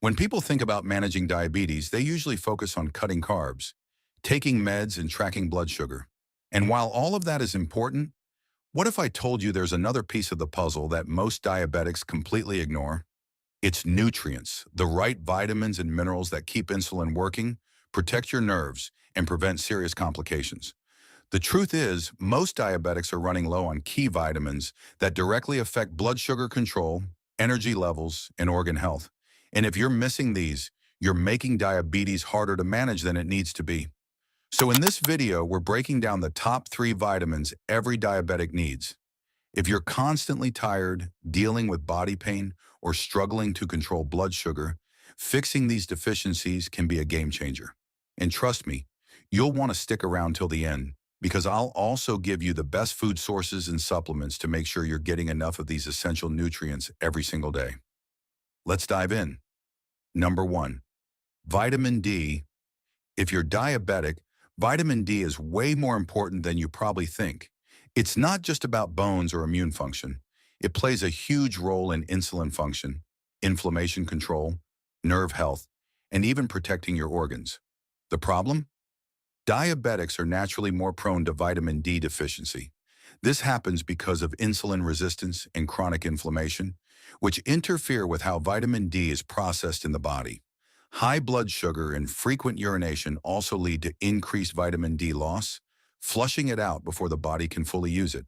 When people think about managing diabetes, they usually focus on cutting carbs, taking meds, and tracking blood sugar. And while all of that is important, what if I told you there's another piece of the puzzle that most diabetics completely ignore? It's nutrients, the right vitamins and minerals that keep insulin working, protect your nerves, and prevent serious complications. The truth is, most diabetics are running low on key vitamins that directly affect blood sugar control, energy levels, and organ health. And if you're missing these, you're making diabetes harder to manage than it needs to be. So in this video, we're breaking down the top 3 vitamins every diabetic needs. If you're constantly tired, dealing with body pain, or struggling to control blood sugar, fixing these deficiencies can be a game changer. And trust me, you'll want to stick around till the end because I'll also give you the best food sources and supplements to make sure you're getting enough of these essential nutrients every single day. Let's dive in. Number 1, vitamin D. If you're diabetic, vitamin D is way more important than you probably think. It's not just about bones or immune function. It plays a huge role in insulin function, inflammation control, nerve health, and even protecting your organs. The problem? Diabetics are naturally more prone to vitamin D deficiency. This happens because of insulin resistance and chronic inflammation, which interfere with how vitamin D is processed in the body. High blood sugar and frequent urination also lead to increased vitamin D loss, flushing it out before the body can fully use it.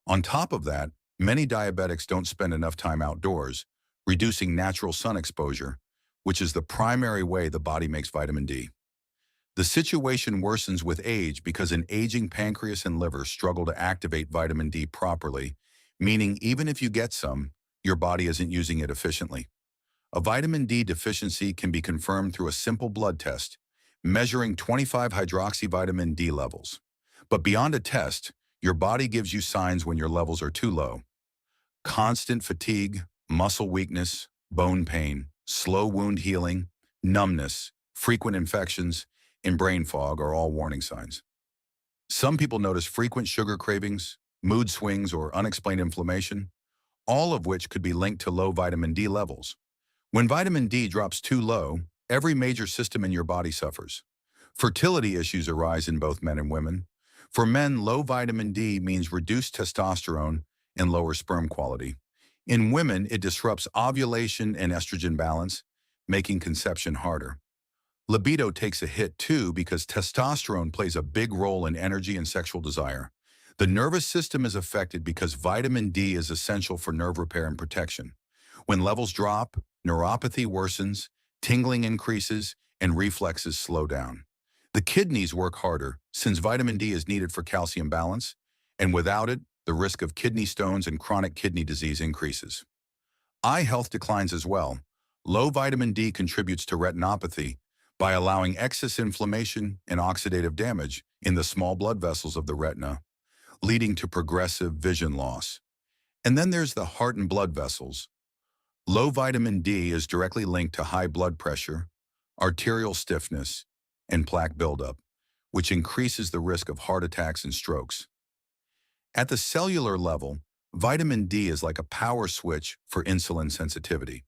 On top of that, many diabetics don't spend enough time outdoors, reducing natural sun exposure, which is the primary way the body makes vitamin D. The situation worsens with age because an aging pancreas and liver struggle to activate vitamin D properly, meaning even if you get some, your body isn't using it efficiently. A vitamin D deficiency can be confirmed through a simple blood test, measuring 25-hydroxyvitamin D levels. But beyond a test, your body gives you signs when your levels are too low. Constant fatigue, muscle weakness, bone pain, slow wound healing, numbness, frequent infections, and brain fog are all warning signs. Some people notice frequent sugar cravings, mood swings, or unexplained inflammation, all of which could be linked to low vitamin D levels. When vitamin D drops too low, every major system in your body suffers. Fertility issues arise in both men and women. For men, low vitamin D means reduced testosterone and lower sperm quality. In women, it disrupts ovulation and estrogen balance, making conception harder. Libido takes a hit too because testosterone plays a big role in energy and sexual desire. The nervous system is affected because vitamin D is essential for nerve repair and protection. When levels drop, neuropathy worsens, tingling increases, and reflexes slow down. The kidneys work harder since vitamin D is needed for calcium balance, and without it, the risk of kidney stones and chronic kidney disease increases. Eye health declines as well. Low vitamin D contributes to retinopathy by allowing excess inflammation and oxidative damage in the small blood vessels of the retina, leading to progressive vision loss. And then there's the heart and blood vessels. Low vitamin D is directly linked to high blood pressure, arterial stiffness, and plaque buildup, which increases the risk of heart attacks and strokes. At the cellular level, vitamin D is like a power switch for insulin sensitivity.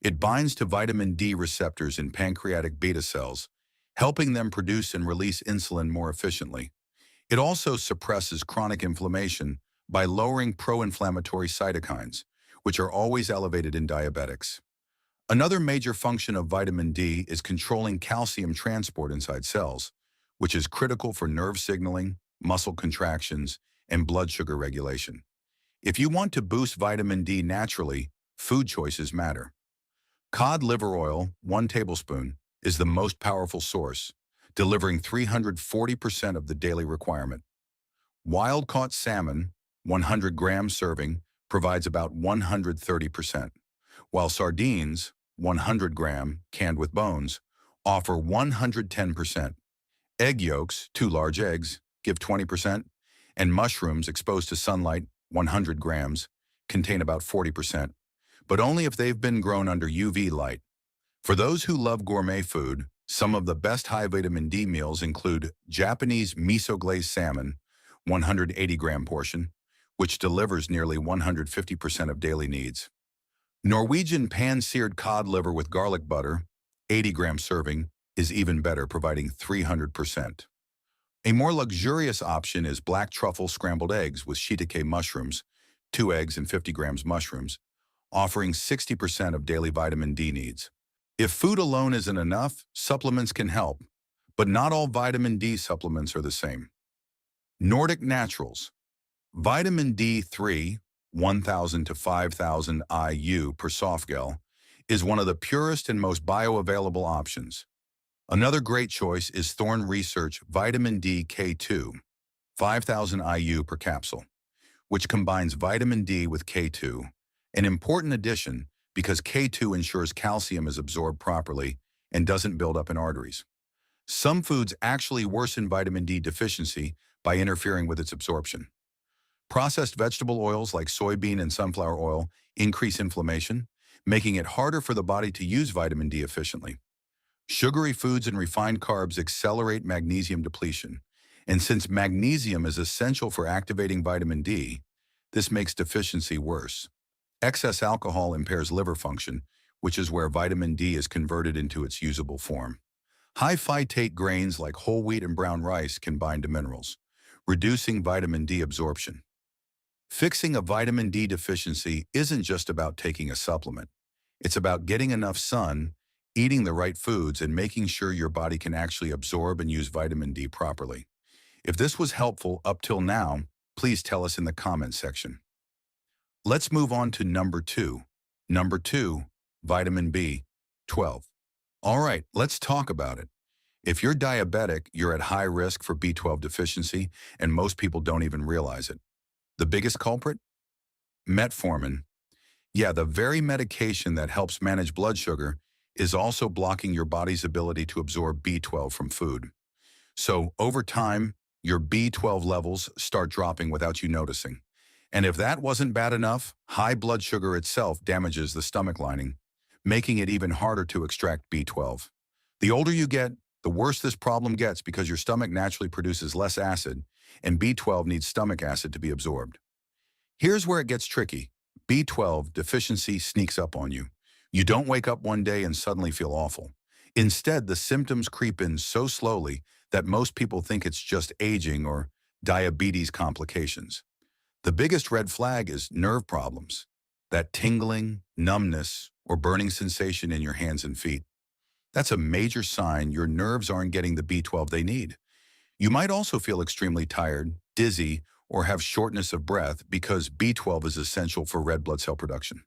It binds to vitamin D receptors in pancreatic beta cells, helping them produce and release insulin more efficiently. It also suppresses chronic inflammation by lowering pro-inflammatory cytokines, which are always elevated in diabetics. Another major function of vitamin D is controlling calcium transport inside cells, which is critical for nerve signaling, muscle contractions, and blood sugar regulation. If you want to boost vitamin D naturally, food choices matter. Cod liver oil, 1 tablespoon, is the most powerful source, delivering 340% of the daily requirement. Wild-caught salmon, 100 grams serving, provides about 130%, while sardines, 100 gram, canned with bones, offer 110%. Egg yolks, 2 large eggs, give 20%, and mushrooms exposed to sunlight, 100 grams, contain about 40%, but only if they've been grown under UV light. For those who love gourmet food, some of the best high vitamin D meals include Japanese miso glazed salmon, 180-gram portion, which delivers nearly 150% of daily needs. Norwegian pan-seared cod liver with garlic butter, 80-gram serving, is even better, providing 300%. A more luxurious option is black truffle scrambled eggs with shiitake mushrooms, 2 eggs and 50 grams mushrooms, offering 60% of daily vitamin D needs. If food alone isn't enough, supplements can help, but not all vitamin D supplements are the same. Nordic Naturals. Vitamin D3, 1,000 to 5,000 IU per softgel, is one of the purest and most bioavailable options. Another great choice is Thorne Research Vitamin D K2, 5,000 IU per capsule, which combines vitamin D with K2, an important addition because K2 ensures calcium is absorbed properly and doesn't build up in arteries. Some foods actually worsen vitamin D deficiency by interfering with its absorption. Processed vegetable oils like soybean and sunflower oil increase inflammation, making it harder for the body to use vitamin D efficiently. Sugary foods and refined carbs accelerate magnesium depletion, and since magnesium is essential for activating vitamin D, this makes deficiency worse. Excess alcohol impairs liver function, which is where vitamin D is converted into its usable form. High phytate grains like whole wheat and brown rice can bind to minerals, reducing vitamin D absorption. Fixing a vitamin D deficiency isn't just about taking a supplement. It's about getting enough sun, eating the right foods, and making sure your body can actually absorb and use vitamin D properly. If this was helpful up till now, please tell us in the comments section. Let's move on to number 2. Number 2, vitamin B12. All right, let's talk about it. If you're diabetic, you're at high risk for B12 deficiency, and most people don't even realize it. The biggest culprit? Metformin. Yeah, the very medication that helps manage blood sugar is also blocking your body's ability to absorb B12 from food. So over time, your B12 levels start dropping without you noticing. And if that wasn't bad enough, high blood sugar itself damages the stomach lining, making it even harder to extract B12. The older you get, the worse this problem gets because your stomach naturally produces less acid, and B12 needs stomach acid to be absorbed. Here's where it gets tricky. B12 deficiency sneaks up on you. You don't wake up one day and suddenly feel awful. Instead, the symptoms creep in so slowly that most people think it's just aging or diabetes complications. The biggest red flag is nerve problems, that tingling, numbness, or burning sensation in your hands and feet. That's a major sign your nerves aren't getting the B12 they need. You might also feel extremely tired, dizzy, or have shortness of breath because B12 is essential for red blood cell production.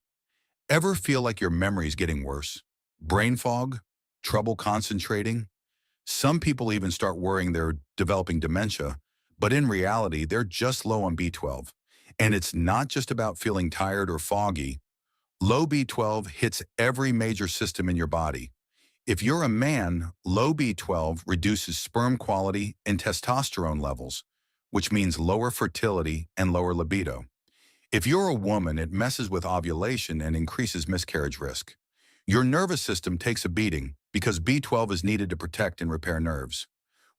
Ever feel like your memory is getting worse? Brain fog? Trouble concentrating? Some people even start worrying they're developing dementia, but in reality, they're just low on B12. And it's not just about feeling tired or foggy. Low B12 hits every major system in your body. If you're a man, low B12 reduces sperm quality and testosterone levels, which means lower fertility and lower libido. If you're a woman, it messes with ovulation and increases miscarriage risk. Your nervous system takes a beating because B12 is needed to protect and repair nerves.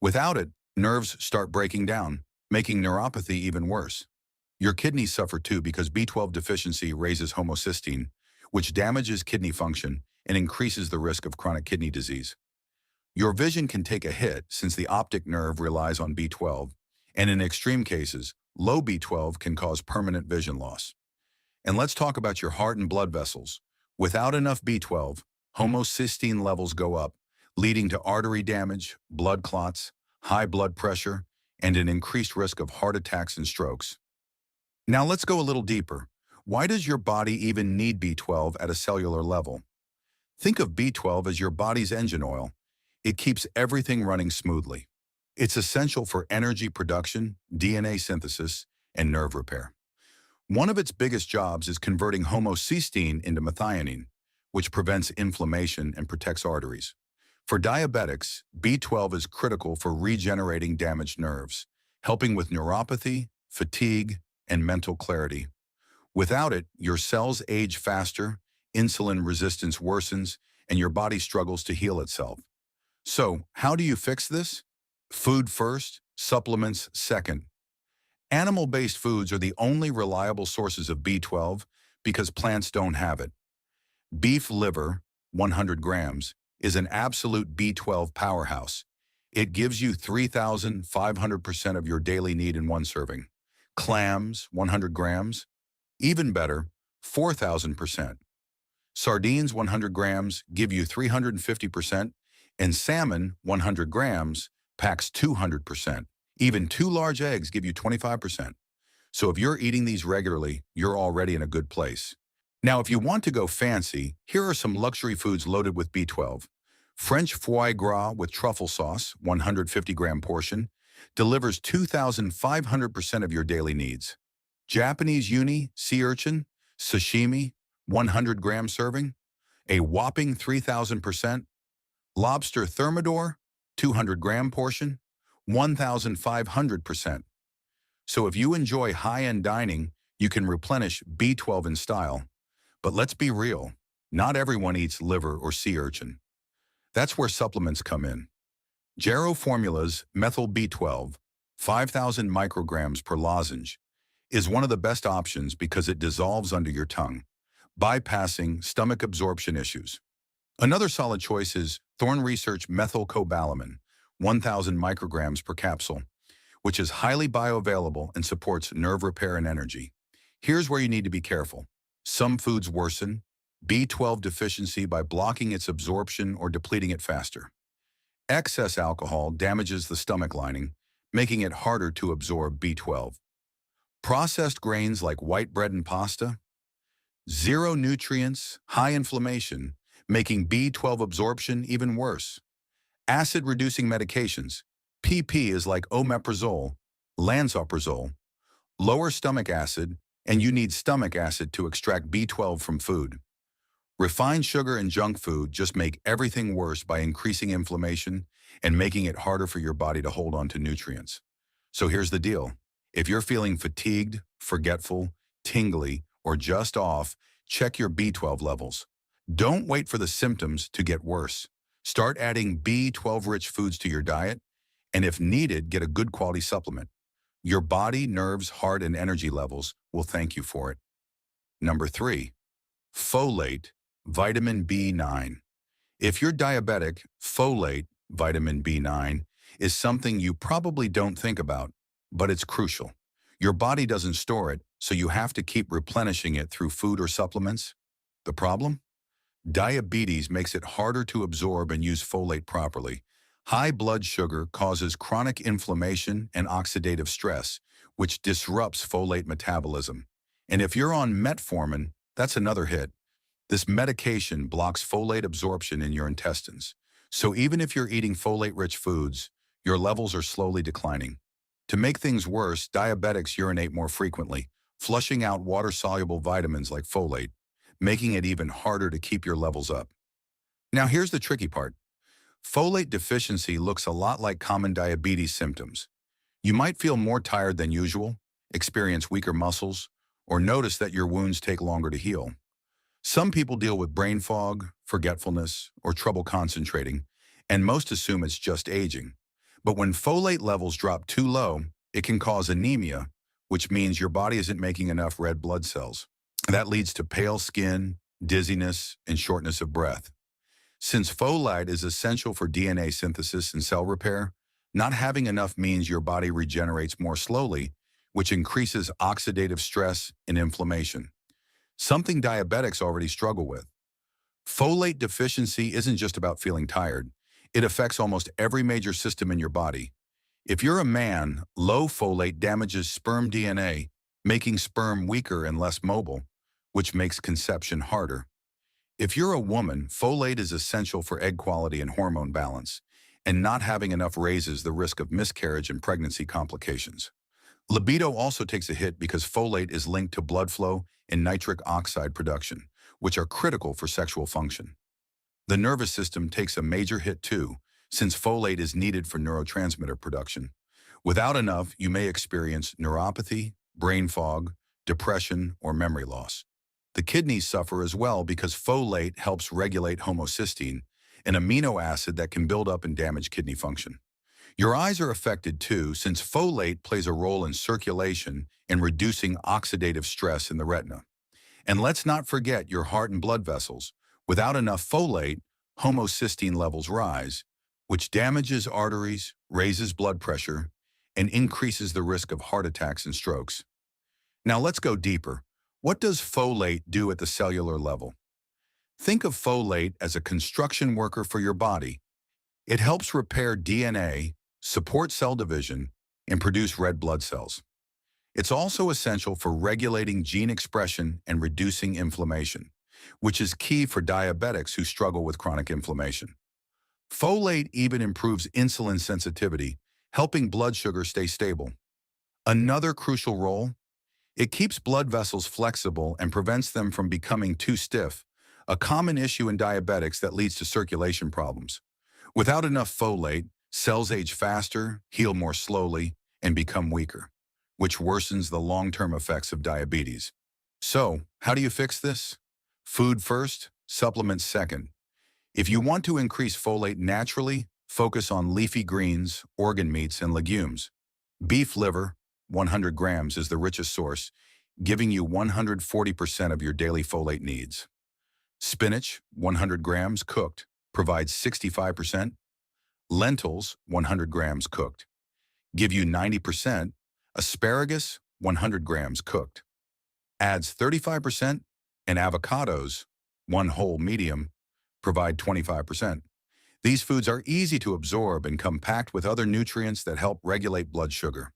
Without it, nerves start breaking down, making neuropathy even worse. Your kidneys suffer too because B12 deficiency raises homocysteine, which damages kidney function and increases the risk of chronic kidney disease. Your vision can take a hit since the optic nerve relies on B12, and in extreme cases, low B12 can cause permanent vision loss. And let's talk about your heart and blood vessels. Without enough B12, homocysteine levels go up, leading to artery damage, blood clots, high blood pressure, and an increased risk of heart attacks and strokes. Now let's go a little deeper. Why does your body even need B12 at a cellular level? Think of B12 as your body's engine oil. It keeps everything running smoothly. It's essential for energy production, DNA synthesis, and nerve repair. One of its biggest jobs is converting homocysteine into methionine, which prevents inflammation and protects arteries. For diabetics, B12 is critical for regenerating damaged nerves, helping with neuropathy, fatigue, and mental clarity. Without it, your cells age faster, insulin resistance worsens, and your body struggles to heal itself. So, how do you fix this? Food first, supplements second. Animal-based foods are the only reliable sources of B12 because plants don't have it. Beef liver, 100 grams, is an absolute B12 powerhouse. It gives you 3,500% of your daily need in one serving. Clams, 100 grams, even better, 4,000%. Sardines, 100 grams, give you 350%, and salmon, 100 grams, packs 200%. Even 2 large eggs give you 25%. So if you're eating these regularly, you're already in a good place. Now, if you want to go fancy, here are some luxury foods loaded with B12. French foie gras with truffle sauce, 150-gram portion, delivers 2,500% of your daily needs. Japanese uni, sea urchin, sashimi, 100-gram serving, a whopping 3,000%. Lobster thermidor, 200-gram portion, 1,500%. So if you enjoy high-end dining, you can replenish B12 in style. But let's be real, not everyone eats liver or sea urchin. That's where supplements come in. Jarrow Formula's methyl B12, 5,000 micrograms per lozenge, is one of the best options because it dissolves under your tongue, bypassing stomach absorption issues. Another solid choice is Thorne Research methylcobalamin, 1,000 micrograms per capsule, which is highly bioavailable and supports nerve repair and energy. Here's where you need to be careful. Some foods worsen B12 deficiency by blocking its absorption or depleting it faster. Excess alcohol damages the stomach lining, making it harder to absorb B12. Processed grains like white bread and pasta, zero nutrients, high inflammation, making B12 absorption even worse. Acid-reducing medications, PP is like omeprazole, lansoprazole, lower stomach acid, and you need stomach acid to extract B12 from food. Refined sugar and junk food just make everything worse by increasing inflammation and making it harder for your body to hold on to nutrients. So here's the deal. If you're feeling fatigued, forgetful, tingly, or just off, check your B12 levels. Don't wait for the symptoms to get worse. Start adding B12-rich foods to your diet, and if needed, get a good quality supplement. Your body, nerves, heart, and energy levels will thank you for it. Number 3, folate, vitamin B9. If you're diabetic, folate, vitamin B9, is something you probably don't think about, but it's crucial. Your body doesn't store it, so you have to keep replenishing it through food or supplements. The problem? Diabetes makes it harder to absorb and use folate properly. High blood sugar causes chronic inflammation and oxidative stress, which disrupts folate metabolism. And if you're on metformin, that's another hit. This medication blocks folate absorption in your intestines. So even if you're eating folate-rich foods, your levels are slowly declining. To make things worse, diabetics urinate more frequently, flushing out water-soluble vitamins like folate, making it even harder to keep your levels up. Now here's the tricky part. Folate deficiency looks a lot like common diabetes symptoms. You might feel more tired than usual, experience weaker muscles, or notice that your wounds take longer to heal. Some people deal with brain fog, forgetfulness, or trouble concentrating, and most assume it's just aging. But when folate levels drop too low, it can cause anemia, which means your body isn't making enough red blood cells. That leads to pale skin, dizziness, and shortness of breath. Since folate is essential for DNA synthesis and cell repair, not having enough means your body regenerates more slowly, which increases oxidative stress and inflammation, something diabetics already struggle with. Folate deficiency isn't just about feeling tired. It affects almost every major system in your body. If you're a man, low folate damages sperm DNA, making sperm weaker and less mobile, which makes conception harder. If you're a woman, folate is essential for egg quality and hormone balance, and not having enough raises the risk of miscarriage and pregnancy complications. Libido also takes a hit because folate is linked to blood flow and nitric oxide production, which are critical for sexual function. The nervous system takes a major hit too, since folate is needed for neurotransmitter production. Without enough, you may experience neuropathy, brain fog, depression, or memory loss. The kidneys suffer as well because folate helps regulate homocysteine, an amino acid that can build up and damage kidney function. Your eyes are affected too, since folate plays a role in circulation and reducing oxidative stress in the retina. And let's not forget your heart and blood vessels, Without enough folate, homocysteine levels rise, which damages arteries, raises blood pressure, and increases the risk of heart attacks and strokes. Now let's go deeper. What does folate do at the cellular level? Think of folate as a construction worker for your body. It helps repair DNA, support cell division, and produce red blood cells. It's also essential for regulating gene expression and reducing inflammation, which is key for diabetics who struggle with chronic inflammation. Folate even improves insulin sensitivity, helping blood sugar stay stable. Another crucial role, it keeps blood vessels flexible and prevents them from becoming too stiff, a common issue in diabetics that leads to circulation problems. Without enough folate, cells age faster, heal more slowly, and become weaker, which worsens the long-term effects of diabetes. So, how do you fix this? Food first, supplements second. If you want to increase folate naturally, focus on leafy greens, organ meats, and legumes. Beef liver, 100 grams, is the richest source, giving you 140% of your daily folate needs. Spinach, 100 grams cooked, provides 65%. Lentils, 100 grams cooked, give you 90%. Asparagus, 100 grams cooked, adds 35%. And avocados, one whole medium, provide 25%. These foods are easy to absorb and come packed with other nutrients that help regulate blood sugar.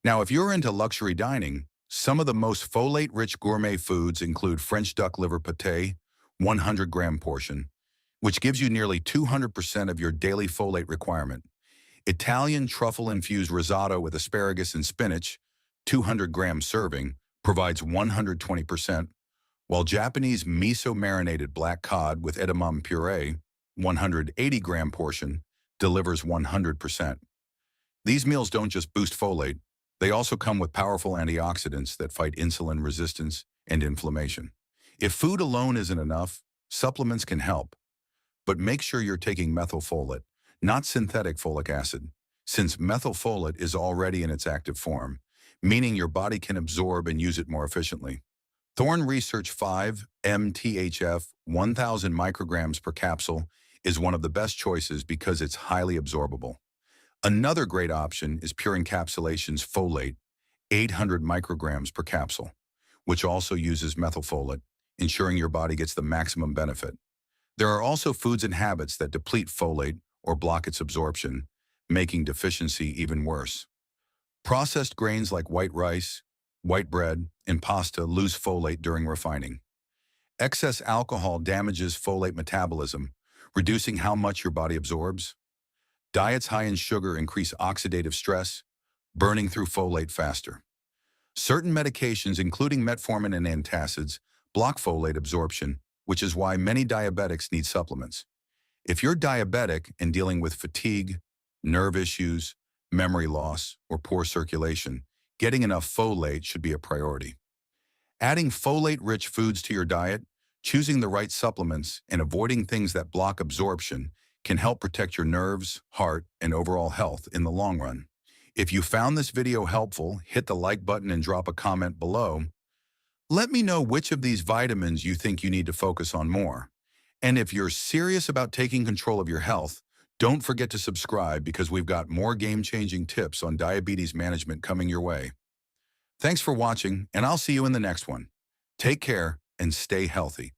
Now, if you're into luxury dining, some of the most folate-rich gourmet foods include French duck liver pâté, 100-gram portion, which gives you nearly 200% of your daily folate requirement. Italian truffle-infused risotto with asparagus and spinach, 200-gram serving, provides 120%, while Japanese miso-marinated black cod with edamame puree, 180-gram portion, delivers 100%. These meals don't just boost folate, they also come with powerful antioxidants that fight insulin resistance and inflammation. If food alone isn't enough, supplements can help. But make sure you're taking methylfolate, not synthetic folic acid, since methylfolate is already in its active form, meaning your body can absorb and use it more efficiently. Thorne Research 5-MTHF 1,000 micrograms per capsule is one of the best choices because it's highly absorbable. Another great option is Pure Encapsulation's folate, 800 micrograms per capsule, which also uses methylfolate, ensuring your body gets the maximum benefit. There are also foods and habits that deplete folate or block its absorption, making deficiency even worse. Processed grains like white rice, white bread, and pasta lose folate during refining. Excess alcohol damages folate metabolism, reducing how much your body absorbs. Diets high in sugar increase oxidative stress, burning through folate faster. Certain medications, including metformin and antacids, block folate absorption, which is why many diabetics need supplements. If you're diabetic and dealing with fatigue, nerve issues, memory loss, or poor circulation, getting enough folate should be a priority. Adding folate-rich foods to your diet, choosing the right supplements, and avoiding things that block absorption can help protect your nerves, heart, and overall health in the long run. If you found this video helpful, hit the like button and drop a comment below. Let me know which of these vitamins you think you need to focus on more. And if you're serious about taking control of your health, don't forget to subscribe because we've got more game-changing tips on diabetes management coming your way. Thanks for watching, and I'll see you in the next one. Take care and stay healthy.